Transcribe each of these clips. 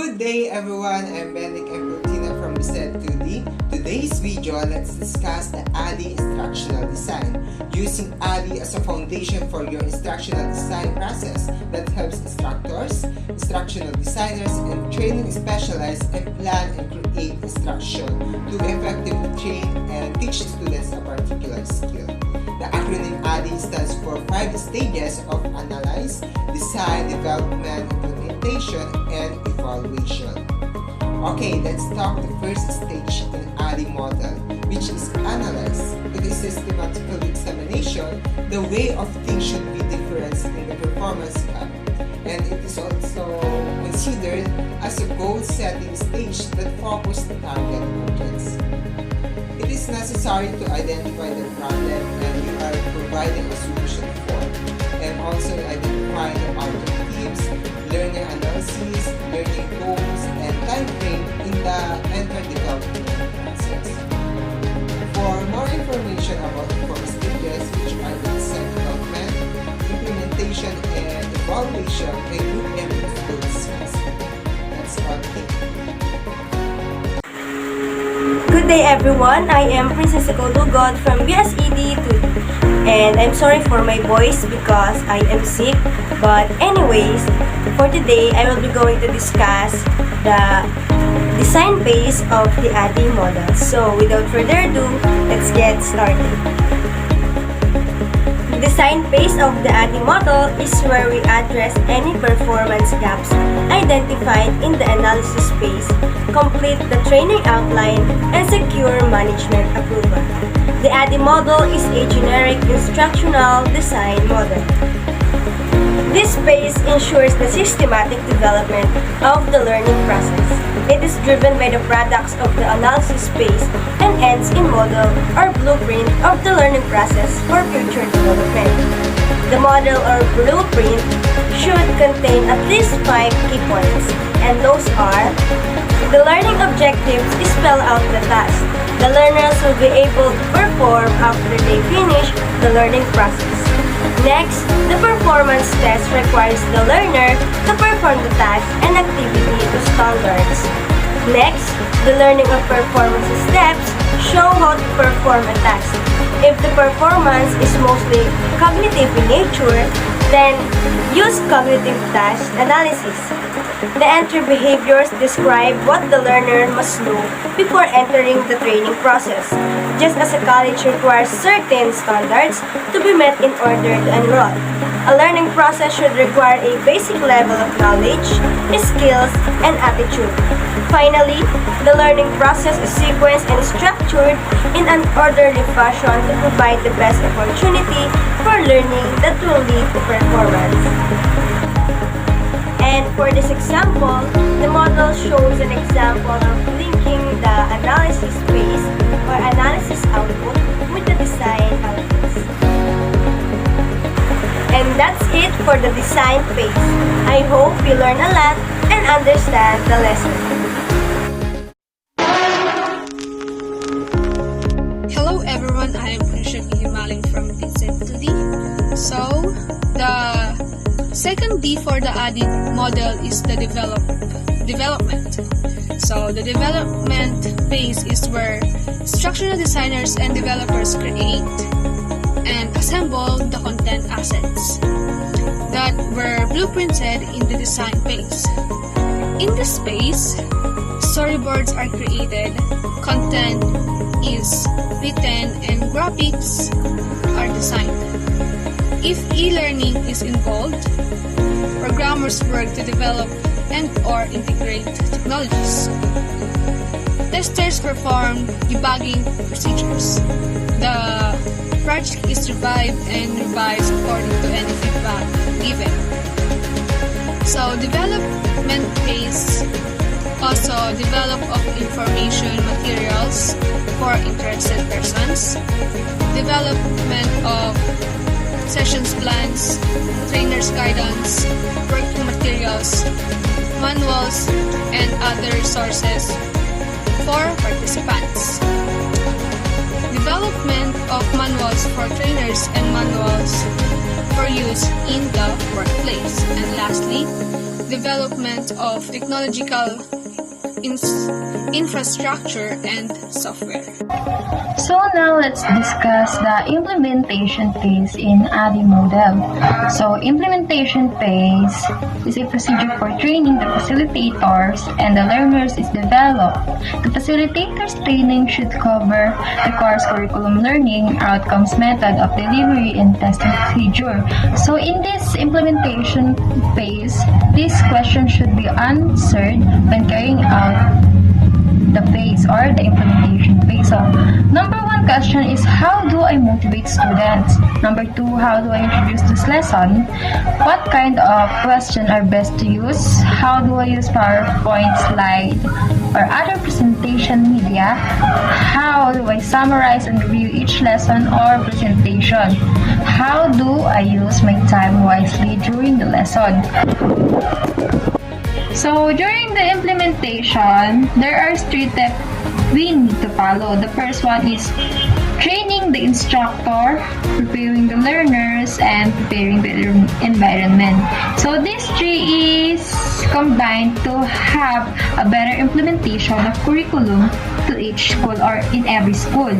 Good day everyone, I'm Benedict M. Cortina from Reset 2D. Today's video, let's discuss the ADDIE instructional design. Using ADDIE as a foundation for your instructional design process that helps instructors, instructional designers, and training specialists and plan and create instruction to effectively train and teach students a particular skill. The acronym ADDIE stands for 5 stages of analyze, design, development, implementation, and evaluation. Okay, let's talk the first stage in ADDIE model, which is analyze. It is systematical examination, the way of things should be different in the performance gap. And it is also considered as a goal-setting stage that focuses the target audience. It is necessary to identify the problem and you are providing a solution for, and also identify the objectives, learning analysis, learning goals, and time frame in the entire development process. For more information about the 4 stages, which are the design development, implementation, and evaluation, I group them into those. That's all. Good day everyone, I am Princess Nicole from USED 2D, and I'm sorry for my voice because I am sick, but anyways, for today I will be going to discuss the design phase of the ADDIE model. So without further ado, let's get started. The design phase of the ADDIE model is where we address any performance gaps identified in the analysis phase, complete the training outline, and secure management approval. The ADDIE model is a generic instructional design model. This phase ensures the systematic development of the learning process. It is driven by the products of the analysis phase and ends in model or blueprint of the learning process for future development. The model or blueprint should contain at least 5 key points, and those are: the learning objectives spell out the task the learners will be able to perform after they finish the learning process. Next, the performance test requires the learner to perform the task and activity to standards. Next, the learning of performance steps show how to perform a task. If the performance is mostly cognitive in nature, then use cognitive task analysis. The entry behaviors describe what the learner must do before entering the training process, just as a college requires certain standards to be met in order to enroll. A learning process should require a basic level of knowledge, skills, and attitude. Finally, the learning process is sequenced and structured in an orderly fashion to provide the best opportunity for learning that will lead to performance. And for this example, the model shows an example of linking the analysis phase or analysis output with the design outputs. And that's it for the design phase. I hope you learn a lot and understand the lesson. Hello everyone, I am Prinsha Himaling from Reset 2D. So, the second D for the ADDIE model is the development. So, the development phase is where instructional designers and developers create and assemble the content assets that were blueprinted in the design phase. In this phase, storyboards are created, content is written, and graphics are designed. If e-learning is involved, programmers work to develop and or integrate technologies. Testers perform debugging procedures. The project is revived and revised according to any feedback given. So, development phase also develop of information materials for interested persons, development of sessions plans, trainers guidance, working materials, manuals, and other resources for participants. Development of manuals for trainers and manuals for use in the workplace. And lastly, development of technological infrastructure and software. So now let's discuss the implementation phase in ADDIE model. So implementation phase is a procedure for training the facilitators and the learners is developed. The facilitators training should cover the course curriculum, learning, outcomes, method of delivery, and testing procedure. So in this implementation phase, this question should be answered when carrying out the phase or the implementation phase. So, number one question is, how do I motivate students? Number two, how do I introduce this lesson? What kind of question are best to use? How do I use PowerPoint, slide, or other presentation media? How do I summarize and review each lesson or presentation? How do I use my time wisely during the lesson? So, during the implementation, there are 3 steps we need to follow. The first one is training the instructor, preparing the learners, and preparing the environment. So, these 3 is combined to have a better implementation of curriculum to each school or in every school.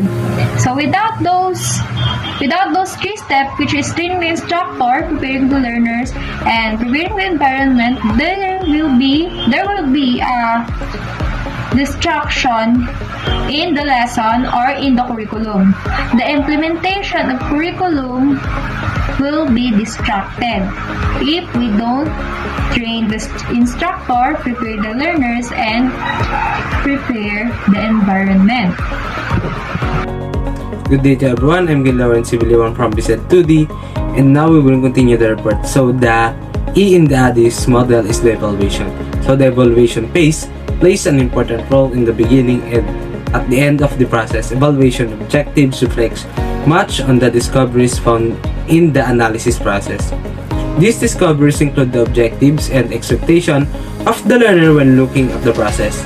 So, without those 3 steps, which is training the instructor, preparing the learners, and preparing the environment, there will be a distraction in the lesson or in the curriculum. The implementation of curriculum will be distracted if we don't train the instructor, prepare the learners, and prepare the environment. Good day to everyone, I'm Gil Lawrence Sibiliwan from BSED 2D, and now we will continue the report. So the E in the ADDIE model is the evaluation. So the evaluation phase plays an important role in the beginning and at the end of the process. Evaluation objectives reflects much on the discoveries found in the analysis process. These discoveries include the objectives and expectation of the learner when looking at the process.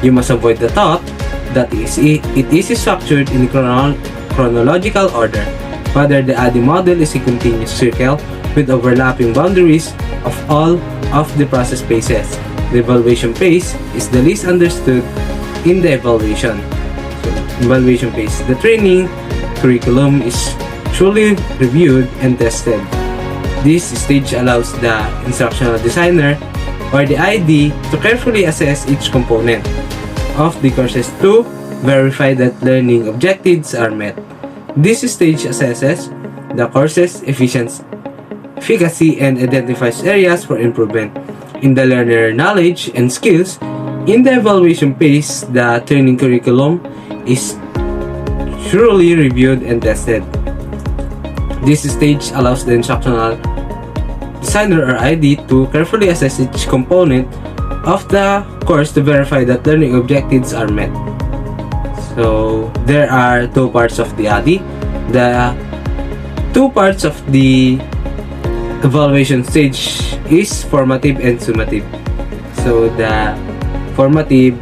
You must avoid the thought that it is structured in chronological order. Rather, the ADDIE model is a continuous circle with overlapping boundaries of all of the process phases. The evaluation phase is the least understood in the evaluation. Evaluation phase. The training curriculum is truly reviewed and tested. This stage allows the instructional designer or the ID to carefully assess each component of the courses to verify that learning objectives are met. This stage assesses the course's efficacy and identifies areas for improvement in the learner knowledge and skills. In the evaluation phase, the training curriculum is thoroughly reviewed and tested. This stage allows the instructional designer or ID to carefully assess each component of the course to verify that learning objectives are met. So there are 2 parts of the ADDIE. The 2 parts of the evaluation stage is formative and summative. So the formative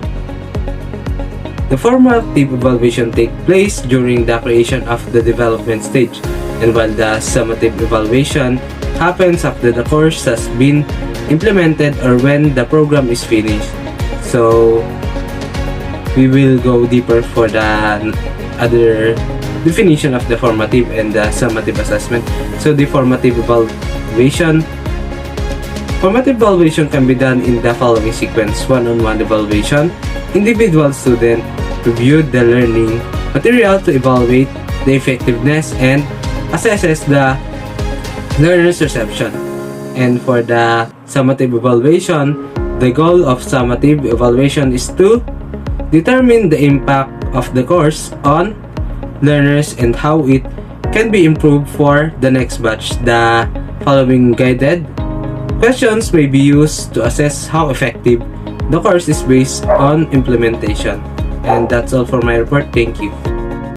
evaluation takes place during the creation of the development stage, and while the summative evaluation happens after the course has been implemented or when the program is finished. So we will go deeper for the other definition of the formative and the summative assessment. So the formative evaluation can be done in the following sequence: one-on-one evaluation. Individual student reviewed the learning material to evaluate the effectiveness and assesses the learner's reception. And for the summative evaluation, the goal of summative evaluation is to determine the impact of the course on learners and how it can be improved for the next batch. The following guided questions may be used to assess how effective the course is based on implementation. And that's all for my report. Thank you.